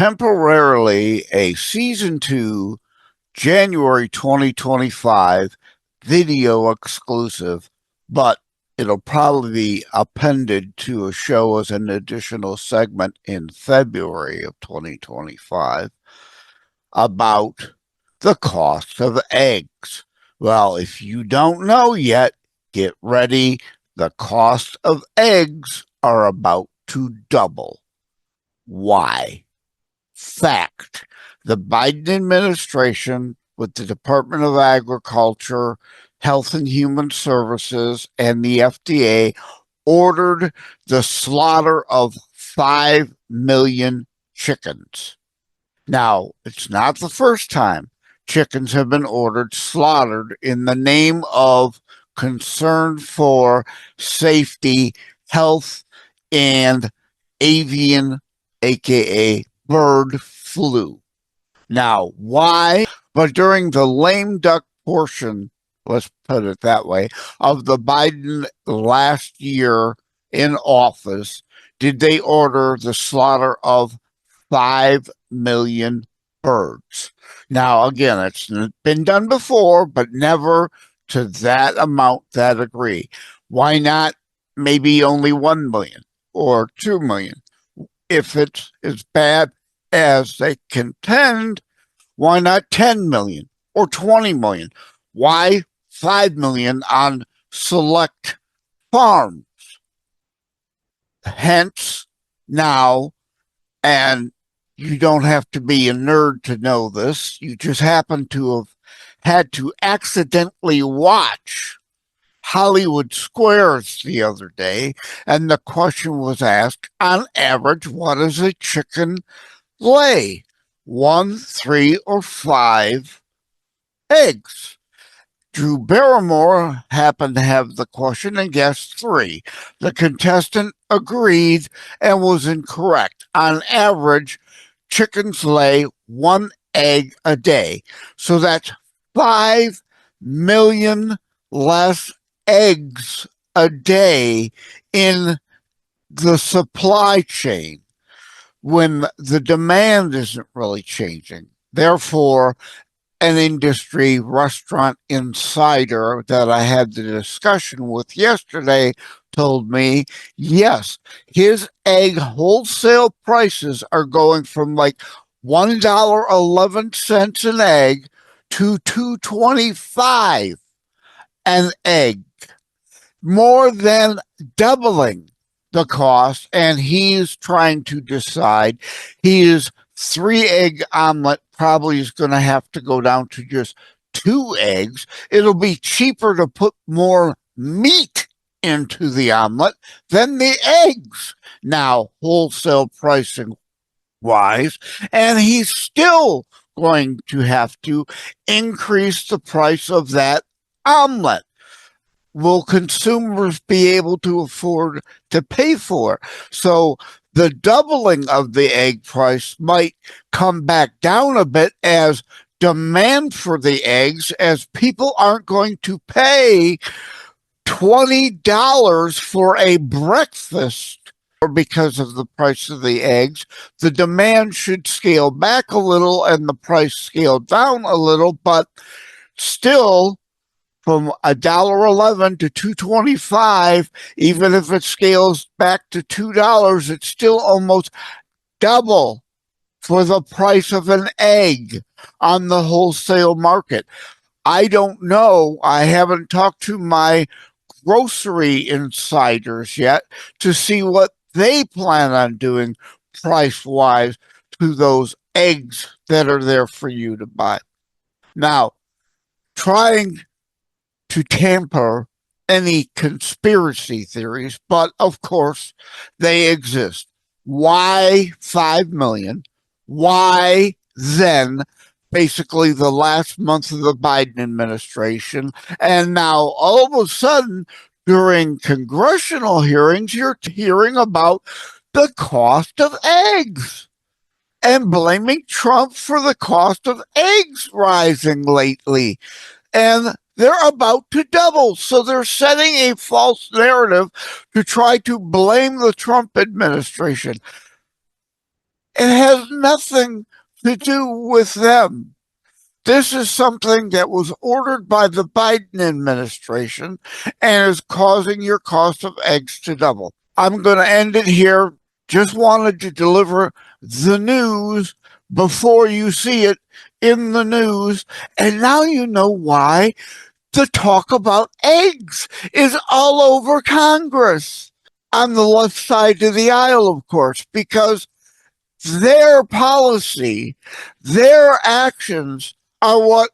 temporarily a Season 2, January 2025 video exclusive, but it'll probably be appended to a show as an additional segment in February of 2025 about the cost of eggs. Well, if you don't know yet, get ready. The cost of eggs are about to double. Why? Fact. The Biden administration, with the Department of Agriculture, Health and Human Services, and the FDA, ordered the slaughter of 5 million chickens. Now, it's not the first time chickens have been ordered slaughtered in the name of concern for safety, health, and avian, aka bird flu. Now, why? But during the lame duck portion, let's put it that way, of the Biden last year in office, did they order the slaughter of 5 million birds? Now, again, it's been done before, but never to that amount, that degree. Why not maybe only 1 million or 2 million? If it's as bad as they contend, why not 10 million or 20 million? Why 5 million on select farms? Hence, now, and you don't have to be a nerd to know this, you just happen to have had to accidentally watch Hollywood Squares the other day, and the question was asked, on average, what does a chicken lay? 1, 3, or 5 eggs. Drew Barrymore happened to have the question and guessed 3. The contestant agreed and was incorrect. On average, chickens lay 1 egg a day. So that's 5 million less eggs a day in the supply chain when the demand isn't really changing. Therefore, an industry restaurant insider that I had the discussion with yesterday told me, yes, his egg wholesale prices are going from like $1.11 an egg to $2.25 an egg, more than doubling the cost. And he's trying to decide. His 3-egg omelet probably is going to have to go down to just 2 eggs. It'll be cheaper to put more meat into the omelet than the eggs now, wholesale pricing wise, and he's still going to have to increase the price of that omelet. Will consumers be able to afford to pay for? So the doubling of the egg price might come back down a bit as demand for the eggs, as people aren't going to pay $20 for a breakfast because of the price of the eggs. The demand should scale back a little and the price scale down a little, but still from $1.11 to $2.25, even if it scales back to $2, it's still almost double for the price of an egg on the wholesale market. I don't know. I haven't talked to my grocery insiders yet to see what they plan on doing price-wise to those eggs that are there for you to buy. Now, trying to tamper any conspiracy theories, but of course they exist. Why 5 million? Why then basically the last month of the Biden administration? And now all of a sudden during congressional hearings, you're hearing about the cost of eggs and blaming Trump for the cost of eggs rising lately. And they're about to double. So they're setting a false narrative to try to blame the Trump administration. It has nothing to do with them. This is something that was ordered by the Biden administration and is causing your cost of eggs to double. I'm going to end it here. Just wanted to deliver the news before you see it in the news. And now you know why the talk about eggs is all over Congress. On the left side of the aisle, of course, because their policy, their actions are what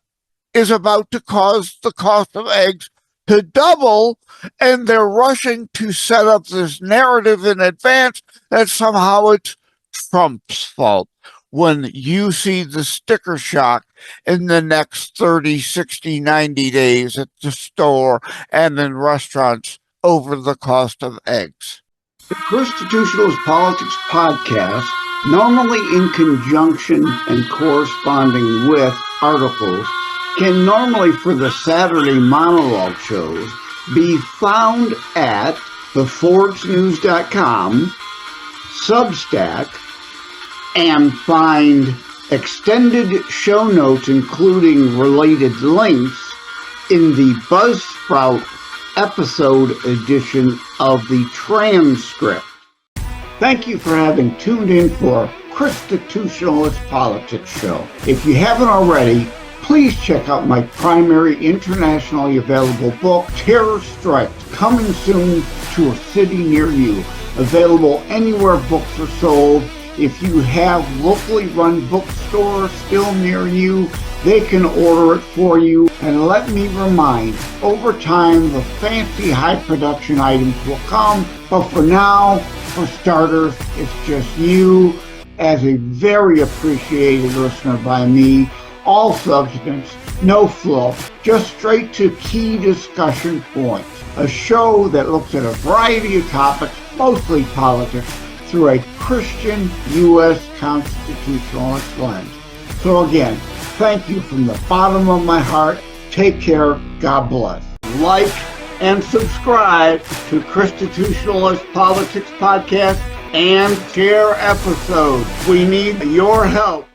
is about to cause the cost of eggs to double, and they're rushing to set up this narrative in advance that somehow it's Trump's fault when you see the sticker shock in the next 30, 60, 90 days at the store and in restaurants over the cost of eggs. The Constitutionalist Politics podcast, normally in conjunction and corresponding with articles, can normally for the Saturday monologue shows be found at thefordsnews.com, Substack, and find extended show notes including related links in the Buzzsprout episode edition of the transcript. Thank you for having tuned in for Constitutionalist Politics Show. If you haven't already, please check out my primary internationally available book, Terror Strikes, coming soon to a city near you. Available anywhere books are sold. If you have locally run bookstores still near you, they can order it for you. And let me remind, over time, the fancy high production items will come. But for now, for starters, it's just you as a very appreciated listener by me. All substance, no fluff, just straight to key discussion points. A show that looks at a variety of topics, mostly politics, through a Christian U.S. constitutionalist lens. So again, thank you from the bottom of my heart. Take care. God bless. Like and subscribe to Constitutionalist Politics Podcast and share episodes. We need your help.